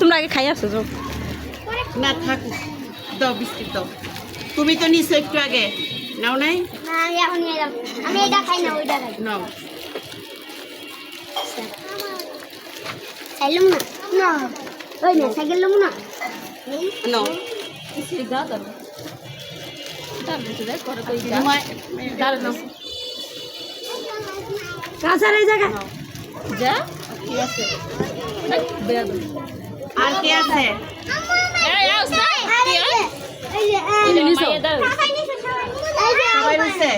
তোমরা আগে খাই আসছো তো না থাক, দাও বিস্কিট দাও। তুমি তো নিছো একটু আগে, নাও নাই? না আমি এখন নিয়ে যাবো। আমি এটা খাই না ওইটা খাই। নাও। চাইলাম না না ওই না সাইকেল লম না নাও। কাঁচার এই জায়গা যা ঠিক আছে। আর কে আছে? সবাই রয়েছে?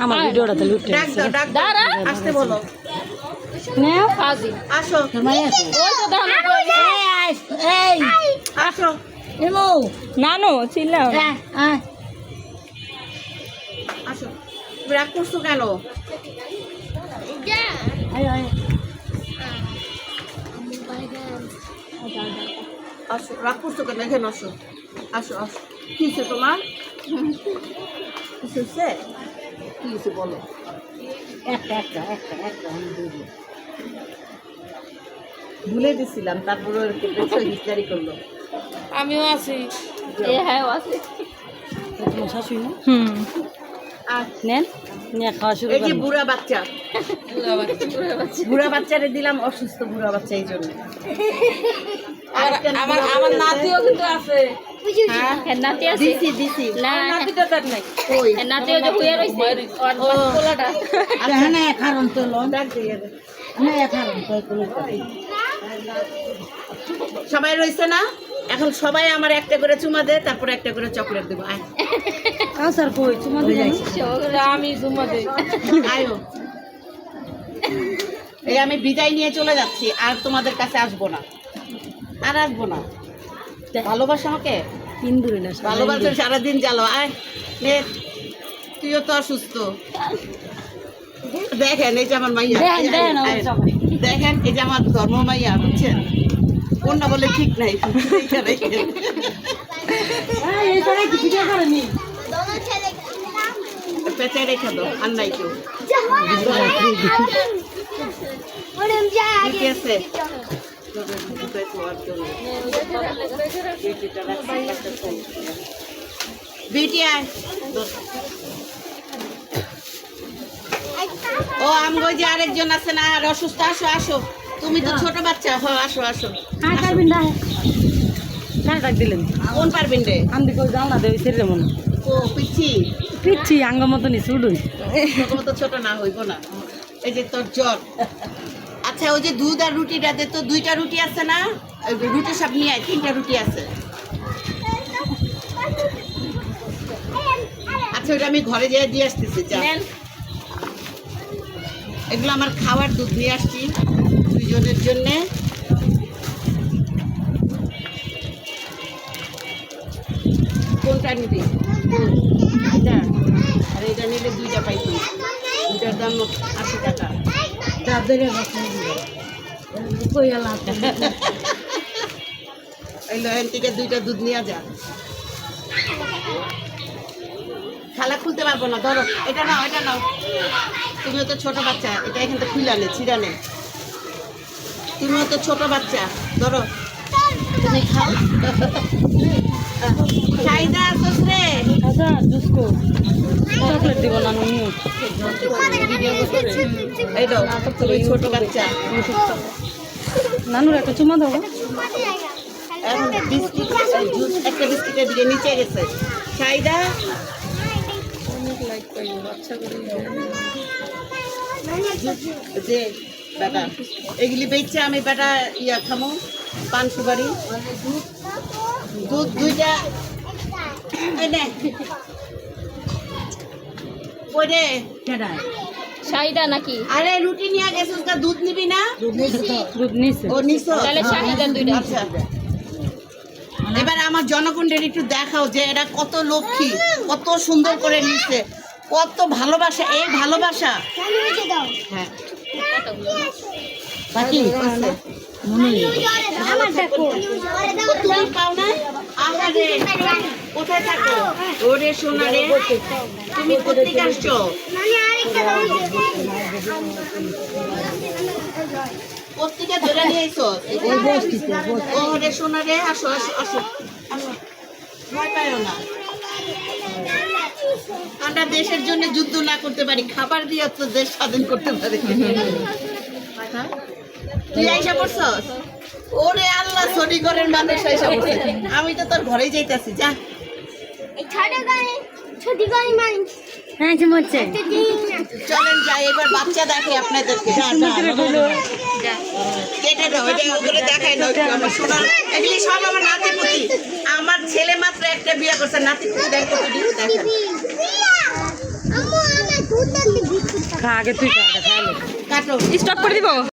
আমার ভিডিওটা তাহলে উঠে ডাক দাও, ডাক দাও, আসতে বলো। আসো আসো। নানো ছিলাম আসো। তুমি রাগ করছো কেন? আসো, রাগ করছো কেন? এখানে আসো, আসো আসো। কি হয়েছে তোমার? কি হয়েছে? কি হয়েছে বলো। ভুলে দিছিলাম, তারপরে হিস্টারি করলো। আমিও আছি। হ্যাঁ আছে শাশুড়ি না আর নেন নিয়ে খাওয়া শুরু এই যে করেন। বুড়া বাচ্চা, বুড়া বাচ্চারে দিলাম, অসুস্থ বুড়া বাচ্চা, এই জন্য। আমার আমার নাতিও কিন্তু আছে। হ্যাঁ নাতি আছে দিছি দিছি। না নাতিটা তার নাই। কই? নাতিও যে হইয়া রইছে ওর পোলাটা আচ্ছা না কারণ তো লোন ডাক দিয়ে দে। না কারণ তো সবাই রইছে না? এখন সবাই আমার একটা করে চুমা দে, তারপরে একটা করে চকলেট দেবো। আয় স্যার কই তোমার আমি জুম্মা দেই। আয়ো। এই আমি বিদায় নিয়ে চলে যাচ্ছি, আর তোমাদের কাছে আসবো না, আর আসবো না। ভালোবাসা আমাকে, ইন্দুরি না ভালোবাসা সারাদিন জ্বালো। আয় নে, তুইও তো অসুস্থ। দেখেন এই যে আমার মাইয়া, দেখেন এই যে আমার ধর্ম মাইয়া, বুঝছেন? কোনটা বলে ঠিক নাই। পেঁচে রেখে দাও, আর নাই কেউ। ঠিক আছে। বেটি আয়। ও আমগো যে আরেকজন আছে না, আর অসুস্থ, আসো আসো। তুমি তো ছোট বাচ্চা, হ্যাঁ আসো আসো। ডাক দিলেন কোন পারবেন রে? আমি কই যাও না দেই সেরে মন ও পিচ্ছি, পিচ্ছি আঙ্গ মতনই চুডুই তোমার তো ছোট না হইব না। এই যে তোর জ্বর। আচ্ছা ওই যে দুধ আর রুটিটা দে তো, 2টা রুটি আছে না? ওই রুটি সব নিয়ে আয়, 3টা রুটি আছে। আচ্ছা ওইটা আমি ঘরে যেয়ে দিয়ে আসতেছি। যা, এগুলো আমার খাওয়ার দুধ নিয়ে আসছি 2 জনের জন্যে। কোনটা নিবি? এটা আর এটা নিলে 2টা পাইছি। 2টার দাম 80 টাকা। এই লয়ন থেকে 2টা দুধ নিয়ে যা। খালা খুলতে পারবো না, ধরো এটা নাও, এটা নাও। তুমিও তো ছোট বাচ্চা, এটা এখান থেকে খুলানে ছিড়ানে। তুমিও তো ছোট বাচ্চা, ধরো তুমি খাও। চাহিদা আসছ রে। আচ্ছা দুসকো চকলেট দিব না নুনি এই দাও, তুমি ছোট বাচ্চা। নানুর একটা চুমা দাও এখন বিস্কিট জুস, একটা বিস্কিটের দিকে নিচে গেছে। চাহিদা যে বেটা এগুলি বেচছে, আমি বেটা ইয়া খামো, পান সুপারি, দুধ 2টা। এই নে কই রে? শাহিদা নাকি আরে রুটি নিয়ে গেছিস, দুধ নিবি না? দুধ নিছে ও নিছো? তাহলে শাহিদা 2টা। আচ্ছা এবার আমার জনগণের একটু দেখাও যে এরা কত লক্ষ্মী, কত সুন্দর করে নিচ্ছে, কত ভালোবাসা। এই ভালোবাসা। হ্যাঁ বাকি তুমি পাও না? আহারে কোথায় থাকো? ওরে সোনা রে, তুমি কোথেকে আসছো? পত্রিকা ধরে নিয়ে আইছো ওরে সোনা রে আসো আসো আসো আসো ভয় পাইও না আমরা দেশের জন্য যুদ্ধ না করতে পারি খাবার দিয়ে তো দেশ স্বাধীন করতে পারি হ্যাঁ? তুই আইসা পড়ছস ওরে আল্লাহ শনিগরের মানুষ আইসা পড়ছে আমি তো তোর ঘরেই যাইতাছি যা এই ছোটি গাড়ি মানুষ হ্যাঁ কি হচ্ছে চলেন যাই এবার বাচ্চা দেখে আপনাদেরকে কেটে দাও এটা করে দেখাই দাও একটু আমার সোনা এগুলি সব আমার নাতিপুতি আমার ছেলে মাত্র একটা বিয়ে করছে নাতিপুতি দেখো তো দেখেন আম্মু আমার দুধ দিতে খা আগে তুই খা খাইলে কাটো স্টপ করে দিব